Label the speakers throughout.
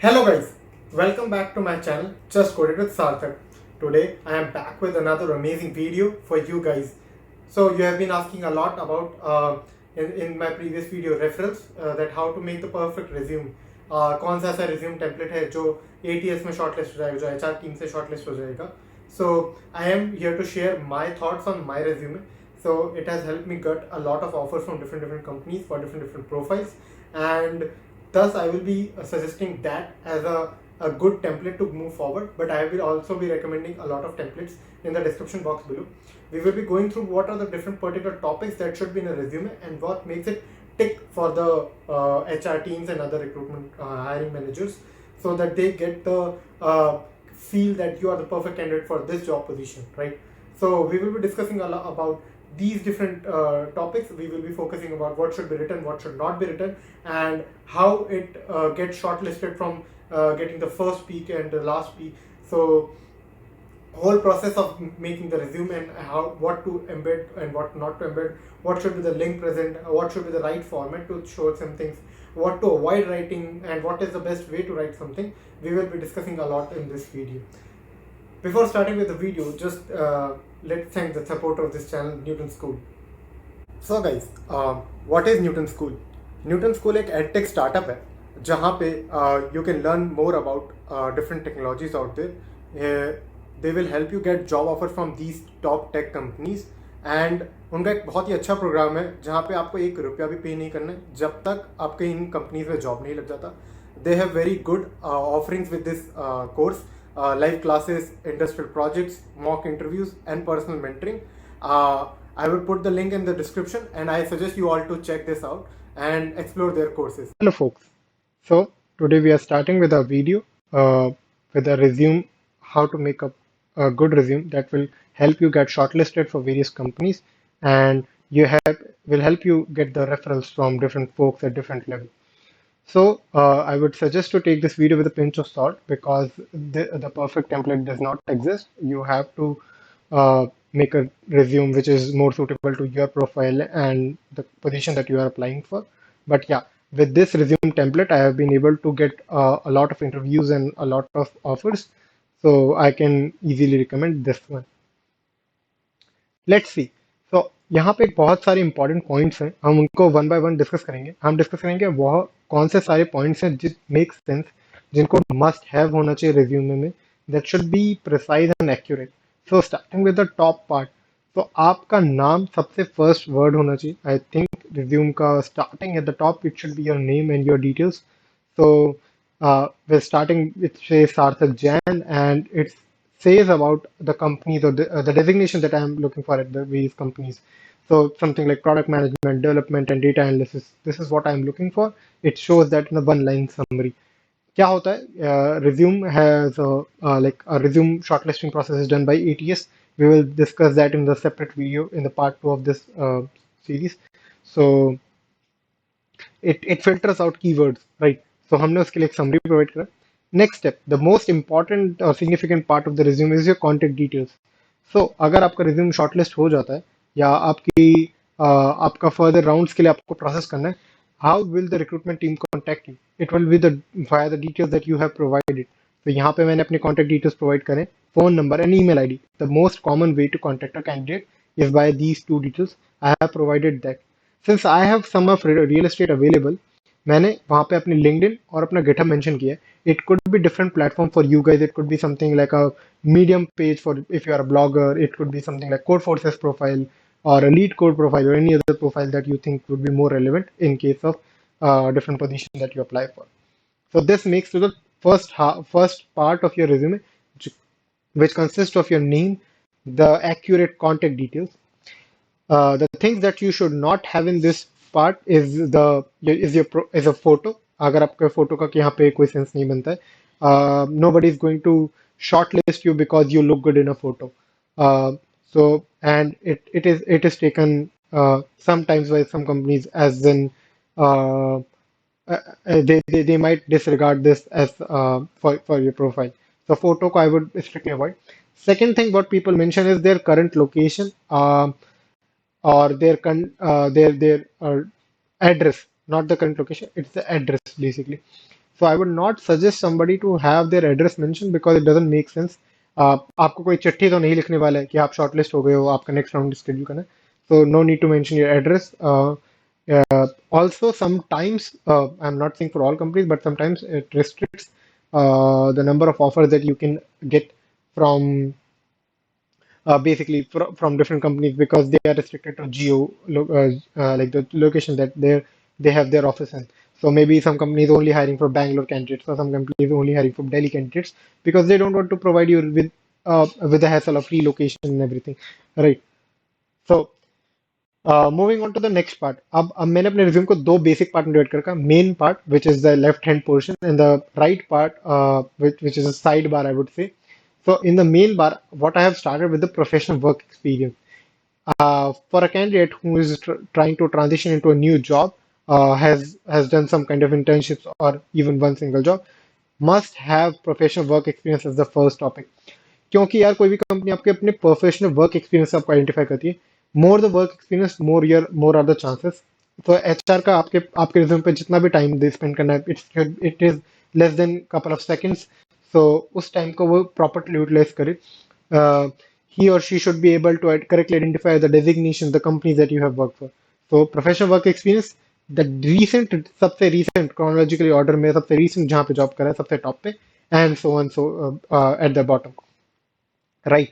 Speaker 1: Hello guys, welcome back to my channel Just Coded with Sarthak. Today I am back with another amazing video for you guys. So you have been asking a lot about in my previous video referrals that how to make the perfect resume. कौन सा ऐसा resume template है जो ATS में shortlist हो जाएगा, जो HR team से shortlist हो जाएगा. So I am here to share my thoughts on my resume. So it has helped me get a lot of offers from different companies for different profiles, and thus I will be suggesting that as a good template to move forward. But I will also be recommending a lot of templates in the description box below. We will be going through what are the different particular topics that should be in a resume and what makes it tick for the HR teams and other recruitment hiring managers, so that they get the feel that you are the perfect candidate for this job position, right? So we will be discussing a lot about these different topics. We will be focusing about what should be written, what should not be written, and how it gets shortlisted from getting the first peak and the last peak. So whole process of making the resume and how what to embed and what not to embed, what should be the link present, what should be the right format to show some things, what to avoid writing, and what is the best way to write something. We will be discussing a lot in this video. Before starting with the video, just let's thank the supporter of this channel, Newton School. So guys, what is Newton School? Newton School एक edtech startup है जहाँ पे you can learn more about different technologies out there. They will help you get job offers from these top tech companies, and उनका एक बहुत ही अच्छा programme है जहाँ पे आपको ₹1 भी पे नहीं करना है जब तक आपके इन कंपनीज में जॉब नहीं लग जाता. They have very good offerings with this course. Live classes, industrial projects, mock interviews, and personal mentoring. I will put the link in the description, and I suggest you all to check this out and explore their courses. Hello, folks. So today we are starting with a video with a resume, how to make a good resume that will help you get shortlisted for various companies, and will help you get the referrals from different folks at different levels. So I would suggest to take this video with a pinch of salt, because the perfect template does not exist. You have to make a resume which is more suitable to your profile and the position that you are applying for. But yeah, with this resume template, I have been able to get a lot of interviews and a lot of offers. So I can easily recommend this one. Let's see. So यहाँ पे बहुत सारे important points हैं, हम उनको one by one discuss करेंगे. हम discuss करेंगे वह कौन से सारे पॉइंट्स हैं जिस मेक सेंस, जिनको मस्ट हैव होना चाहिए रिज्यूमे में, that should be precise and accurate. So starting with the top part. तो आपका नाम सबसे फर्स्ट वर्ड होना चाहिए. आई थिंक रिज्यूम का starting at the top it should be your name and your details. So we're starting with say Sarthak Jain, and it's says about the companies or the designation that I'm looking for at the various companies. So something like product management, development, and data analysis. This is what I'm looking for. It shows that in a one-line summary. क्या होता है? Resume has like a resume shortlisting process is done by ATS. We will discuss that in the separate video in the part 2 of this series. So it filters out keywords, right? So हमने उसके लिए एक summary provide करा. Next step, the most important or significant part of the resume is your contact details. So अगर आपका resume shortlist हो जाता है या आपका further rounds के लिए आपको process करना है, how will the recruitment team contact you? It will be via the details that you have provided. तो यहाँ पे मैंने अपने contact details provide करें, phone number and email ID. The most common way to contact a candidate is by these two details. I have provided that. Since I have some of real estate available, मैंने वहाँ पे अपनी LinkedIn और अपना GitHub mention किया है. It could be different platform for you guys. It could be something like a Medium page for if you are a blogger. It could be something like Codeforces profile or a Lead Code profile or any other profile that you think would be more relevant in case of different position that you apply for. So this makes to the first part of your resume, which consists of your name, the accurate contact details. The things that you should not have in this part is a photo. अगर आपका photo का यहाँ पे कोई sense नहीं बनता है, nobody is going to shortlist you because you look good in a photo. So and it is taken sometimes by some companies as in uh, they might disregard this as for your profile. So photo ko I would strictly avoid. Second thing what people mention is their current location. Or their address, not the current location, it's the address basically. So I would not suggest somebody to have their address mentioned because it doesn't make sense. आपको कोई चिट्ठी तो नहीं लिखने वाला है कि आप शॉर्टलिस्ट हो गए हो, आपका नेक्स्ट राउंड स्केड्यूल करना है. So no need to mention your address. Also, sometimes I'm not saying for all companies, but sometimes it restricts the number of offers that you can get from basically from different companies because they are restricted to like the location that they have their office in. So maybe some companies only hiring for Bangalore candidates, or some companies only hiring for Delhi candidates because they don't want to provide you with the hassle of relocation and everything, right? So moving on to the next part. अब मैंने अपने resume को दो basic part में divide कर रखा. Main part which is the left hand portion and the right part which is a sidebar, I would say. So in the main bar, what I have started with the professional work experience. For a candidate who is trying to transition into a new job, has done some kind of internships or even one single job, must have professional work experience as the first topic. क्योंकि यार कोई भी company आपके अपने professional work experience आपको identify करती है. More the work experience, more are the chances. तो एचआर का आपके आपके रिज्यूम पे जितना भी टाइम दे स्पेंड करना है, it is less than couple of seconds. So उस टाइम को वो प्रॉपर्ली यूटिलाइज करे. He or she should be able to correctly identify the designation, the companies that you have worked for. So professional work experience, the recent, सबसे recent chronologically order में सबसे recent जहाँ पे job करा है सबसे top पे, and so on, so at the bottom. Right.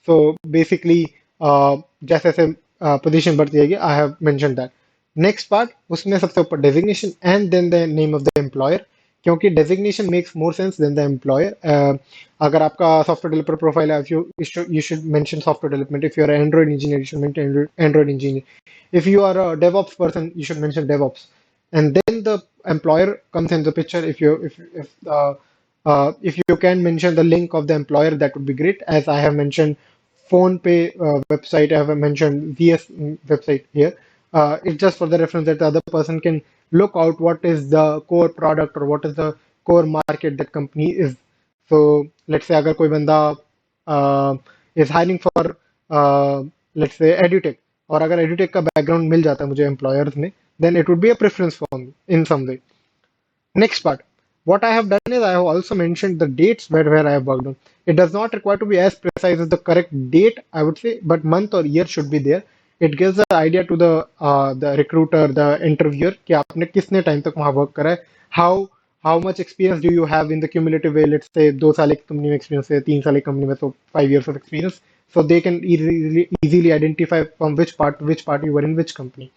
Speaker 1: So basically जैसे जैसे पोजीशन बढ़ती जाएगी, I have mention that. Next part, उसमें सबसे ऊपर designation and then the name of the employer. क्योंकि designation makes more sense than the employer. अगर आपका सॉफ्टवेयर डेवलपर प्रोफाइल है, you should mention software development. If you are an Android engineer, you should mention Android engineer. If you are a DevOps person, you should mention DevOps. And then the employer comes in the picture. If you can mention the link of the employer, that would be great. As I have mentioned, PhonePe website, I have mentioned VS website here. It's just for the reference that the other person can look out what is the core product or what is the core market that company is. So let's say अगर कोई बंदा is hiring for let's say edutech, और अगर edutech का background मिल जाता है मुझे employers में, then it would be a preference for me in some way. Next part. What I have done is I have also mentioned the dates where I have worked on. It does not require to be as precise as the correct date, I would say, but month or year should be there. It gives the idea to the recruiter, the interviewer, कि आपने कितने time तक वहाँ work करा है. How much experience do you have in the cumulative way? Let's say 2 साल एक company में एक्सपीरियंस है, 3 साल एक कंपनी में, so 5 years of experience. So they can easily identify from which part you were in which company.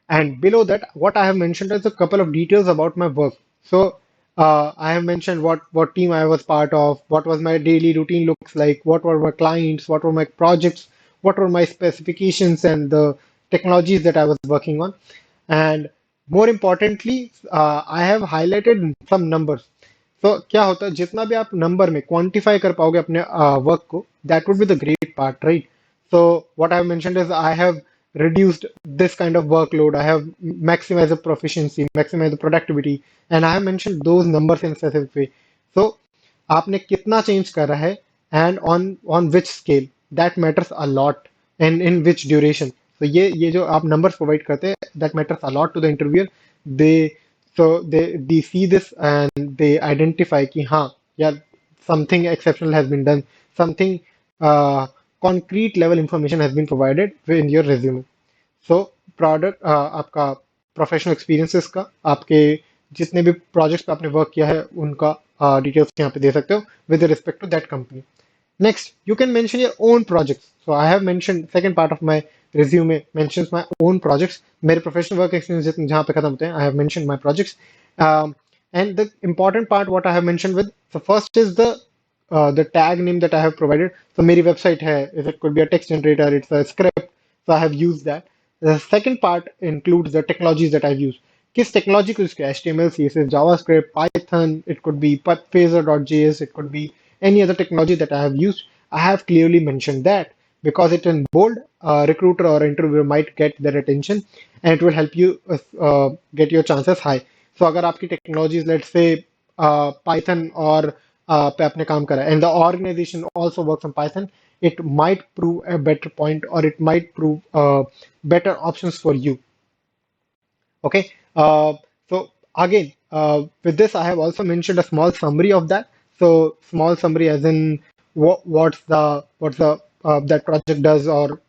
Speaker 1: And below that, what I have mentioned is a couple of details about my work. So I have mentioned what team I was part of, what was my daily routine looks like, what were my clients, what were my projects, what were my specifications and the technologies that I was working on. And more importantly, I have highlighted some numbers. So क्या होता है, जितना भी आप number में quantify कर पाओगे अपने वर्क को, that would be the great part, right? So what I have mentioned is I have reduced this kind of workload. I have maximized the proficiency, maximized the productivity, and I have mentioned those numbers in specific way. So आपने कितना change करा है and on which scale, that matters a lot, and in which duration. So ये जो आप numbers provide करते हैं, that matters a lot to the interviewer. They they see this and they identify कि हाँ यार, something exceptional has been done, something uh, concrete level information has been provided in your resume. So product आपका professional experiences का, आपके जितने भी projects पे आपने वर्क किया है उनका डिटेल्स यहाँ पे दे सकते हो with respect to that company. Next, you can mention your own projects. So I have mentioned second part of my resume mentions my own projects. मेरे professional work experience जितने जहाँ पे खत्म होते हैं, I have mentioned my projects. And the important part what I have mentioned with, so first is the tag name that I have provided. So मेरी website है, it could be a text generator, it's a script, so I have used that. The second part includes the technologies that I've used. किस technology को use किया? HTML, CSS, JavaScript, Python, it could be Phaser.js, it could be any other technology that I have used. I have clearly mentioned that because it's in bold, a recruiter or interviewer might get their attention and it will help you get your chances high. So अगर आपकी technologies, let's say Python और पे आपने काम करा and the organization also works on Python, it might prove a better point or it might prove better options for you. Okay. So again, with this, I have also mentioned a small summary of that. So small summary as in what's the that project does, or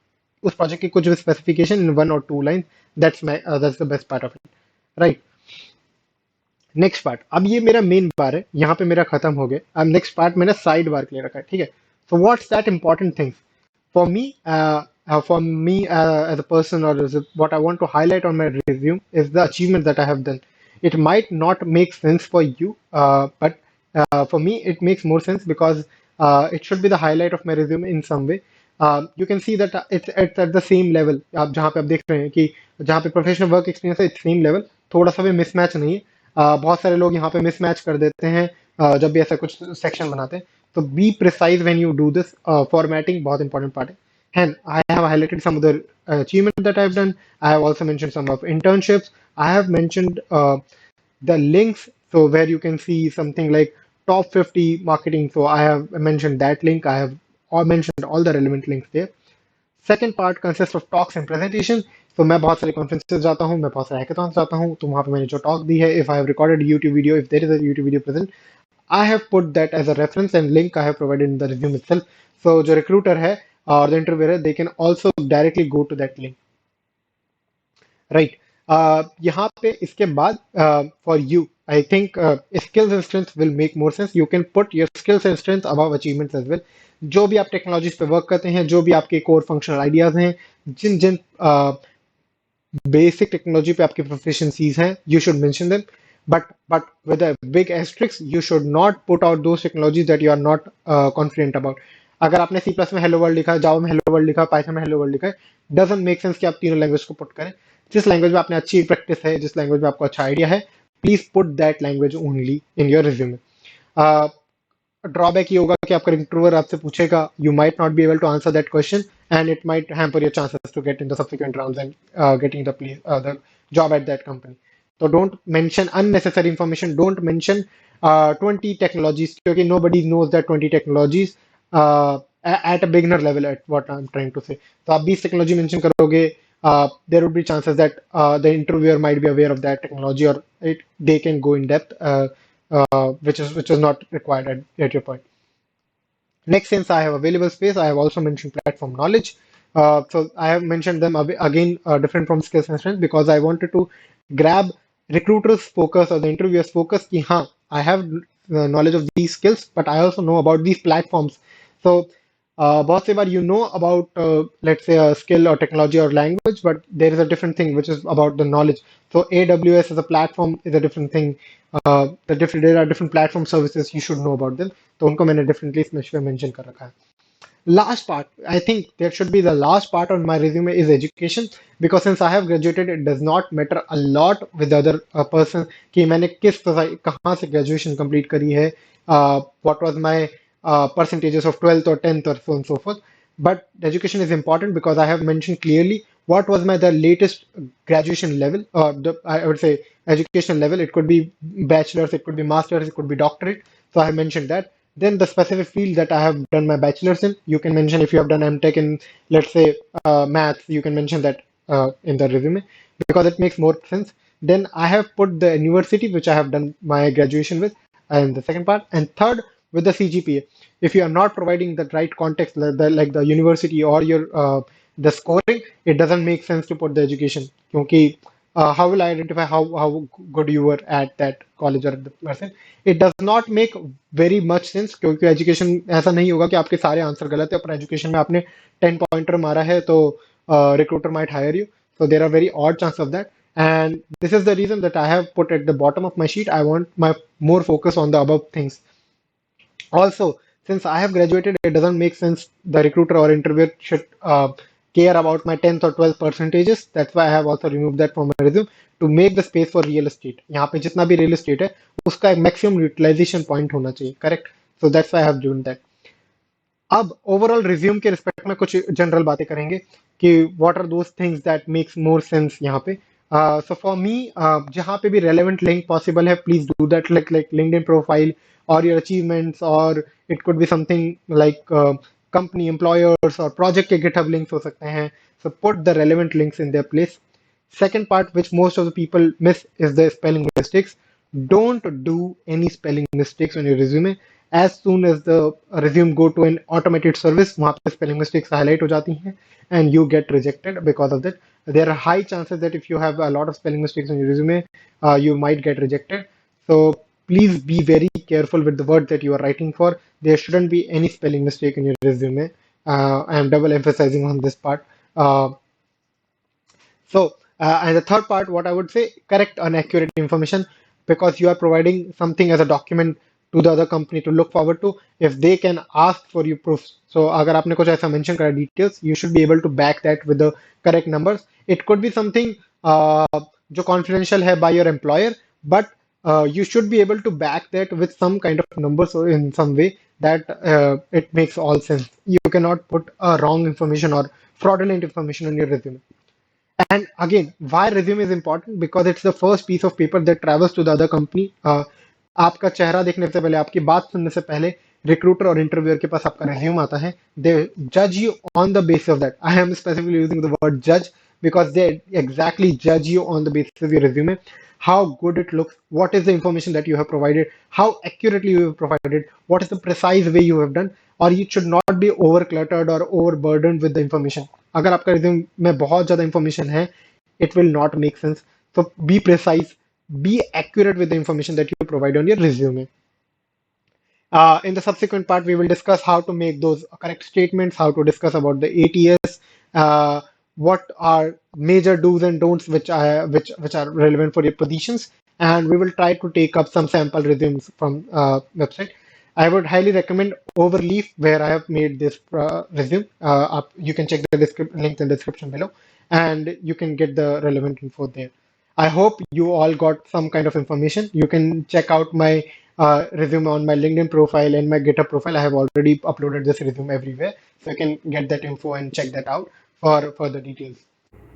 Speaker 1: उस project की कुछ भी specification in 1 or 2 lines. That's the best part of it, right? Next part, अब ये मेरा main बार है, यहाँ पे मेरा खत्म हो गया। अब नेक्स्ट पार्ट मैंने साइड बार के लिए रखा है, ठीक है। So what's that important things for me, as a person, or what I want to highlight on my resume is the achievement that I have done. It might not make sense for you, but for me it makes more sense because it should be the highlight of my resume in some way. You can see that it's at the same level. आप जहाँ पे आप देख रहे हैं कि जहाँ पे प्रोफेशनल वर्क एक्सपीरियंस है, it's same level, थोड़ा सा भी मिसमैच नहीं है। बहुत सारे लोग यहाँ पे मिसमैच कर देते हैं जब भी ऐसा कुछ सेक्शन बनाते हैं। तो be precise when you do this. Formatting बहुत इंपॉर्टेंट पार्ट है। And I have highlighted some of the achievements that I've done. I have also mentioned some of internships. I have mentioned the links, so where you can see something like top 50 marketing. So I have mentioned that link. I have all mentioned all the relevant links there. Second part consists of talks and presentation. So मैं बहुत सारे conferences जाता हूँ, मैं बहुत सारे hackathons जाता हूँ, तो वहाँ पे मैंने जो talk दी है, if I have recorded a YouTube video, if there is a YouTube video present, I have put that as a reference and link I have provided in the resume itself. So जो recruiter है or the interviewer है, they can also directly go to that link. Right. यहाँ पे इसके बाद for you, I think skills and strengths will make more sense. You can put your skills and strengths above achievements as well. जो भी आप technologies पे work करते हैं, जो भी आपके कोर फंक्शनल आइडियाज हैं, जिन जिन बेसिक टेक्नोलॉजी पे आपकी प्रोफिशिएंसीज हैं, you should mention them. But with a big asterisk, you should not put out those technologies that you are not confident about. अगर आपने C प्लस में हेलो वर्ल्ड लिखा है, जावा में हेलो वर्ल्ड लिखा है, पाइथन में हेलो वर्ल्ड लिखा है, डजंट मेक सेंस कि आप तीनों लैंग्वेज को पुट करें। जिस लैंग्वेज में आपने अच्छी प्रैक्टिस है, जिस लैंग्वेज में आपको अच्छा आइडिया है, please put that language only in your resume. Drawback ये होगा कि आपका इंटरव्यूअर आपसे पूछेगा, you might not be able to answer that question and it might hamper your chances to get in the subsequent rounds and getting the job at that company. तो don't mention unnecessary information, don't mention 20 technologies, क्योंकि nobody knows that 20 technologies at a beginner level, at what I'm trying to say. तो आप 20 technology mention करोगे, there would be chances that the interviewer might be aware of that technology, or they can go in depth, which is not required at your point. Next, since I have available space, I have also mentioned platform knowledge. So I have mentioned them again, different from skills and strengths, because I wanted to grab recruiters' focus or the interviewers' focus. Ki, हाँ, I have knowledge of these skills, but I also know about these platforms. So बहुत से बार you know about let's say a skill or technology or language, but there is a different thing which is about the knowledge. So AWS as a platform is a different thing. There are different platform services, you should know about them. तो उनको मैंने differently इसमें mention कर रखा है। Last part, I think there should be the last part on my resume is education, because since I have graduated, it does not matter a lot with the other person कि मैंने कहाँ से graduation complete करी है, what was my percentages of 12th or 10th or so on and so forth. But education is important because I have mentioned clearly what was the latest graduation level, or I would say educational level. It could be bachelor's, it could be master's, it could be doctorate. So I have mentioned that. Then the specific field that I have done my bachelor's in, you can mention if you have done MTech in, let's say, maths, you can mention that in the resume because it makes more sense. Then I have put the university which I have done my graduation with, and the second part. And third, with the CGPA. If you are not providing the right context, like the university or your the scoring, it doesn't make sense to put the education. क्योंकि how will I identify how good you were at that college or the person? It does not make very much sense, क्योंकि education ऐसा नहीं होगा कि आपके सारे answer गलत है, पर एजुकेशन में आपने 10 पॉइंटर मारा है तो recruiter might hire you. So there are very odd chances of that. And this is the reason that I have put at the bottom of my sheet. I want my more focus on the above things. Also, since I have graduated, it doesn't make sense the recruiter or interviewer should care about my 10th or 12th percentages. That's why I have also removed that from my resume to make the space for real estate. यहाँ पे जितना भी real estate है, उसका एक maximum utilization point होना चाहिए, correct? So that's why I have given that. अब ओवरऑल रिज्यूम के रिस्पेक्ट में कुछ जनरल बातें करेंगे कि what are those things that makes more sense यहाँ पे. सो फॉर मी, जहाँ पे भी रेलेवेंट लिंक पॉसिबल है, please do that, like LinkedIn profile और योर अचीवमेंट्स, और it could be something like company employers और प्रोजेक्ट के गिटहब लिंक्स हो सकते हैं. So put the relevant links in their place. Second part, which most of the people miss, is the spelling mistakes. don't do any spelling mistakes on your resume. As soon as the resume go to an automated service, वहाँ पे spelling mistakes highlight हो जाती हैं and you get rejected because of that. There are high chances that if you have a lot of spelling mistakes on your resume, you might get rejected. So please be very careful with the word that you are writing for. There shouldn't be any spelling mistake in your resume. I am double emphasizing on this part. And the third part, what I would say, correct and accurate information, because you are providing something as a document to the other company to look forward to. If they can ask for you proofs, so अगर आपने कुछ ऐसा mention करा details, you should be able to back that with the correct numbers. It could be something जो confidential है by your employer, but you should be able to back that with some kind of numbers or in some way that it makes all sense. You cannot put wrong information or fraudulent information on your resume. And again, why resume is important? Because it's the first piece of paper that travels to the other company. आपका चेहरा देखने से पहले, आपकी बात सुनने से पहले रिक्रूटर और इंटरव्यूअर के पास आपका resume आता है. They judge you on the basis of that. I am specifically using the word judge because they exactly judge you on the basis of your resume, how good it looks, what is the information that you have provided, how accurately you have provided, what is the precise way you have done, or you should not be over cluttered or overburdened with the information. अगर आपका resume में बहुत ज़्यादा information है, it will not make sense. So be precise, be accurate with the information that you provide on your resume. In the subsequent part, we will discuss how to make those correct statements, how to discuss about the ATS, what are major do's and don'ts which are relevant for your positions, and we will try to take up some sample resumes from website. I would highly recommend Overleaf, where I have made this resume. You can check the link in the description below, and you can get the relevant info there. I hope you all got some kind of information. You can check out my resume on my LinkedIn profile and my GitHub profile. I have already uploaded this resume everywhere, so you can get that info and check that out for further details.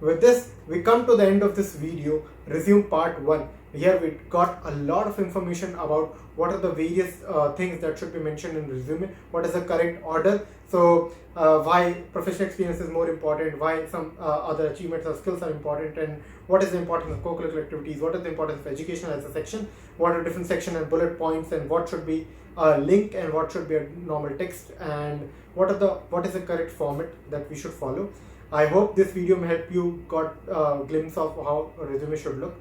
Speaker 1: With this, we come to the end of this video, resume part 1. Here we got a lot of information about what are the various things that should be mentioned in resume, what is the correct order, so why professional experience is more important, why some other achievements or skills are important, and what is the importance of co-curricular activities, what is the importance of education as a section, what are different section and bullet points, and what should be a link and what should be a normal text, and what is the correct format that we should follow. I hope this video may help you got a glimpse of how a resume should look.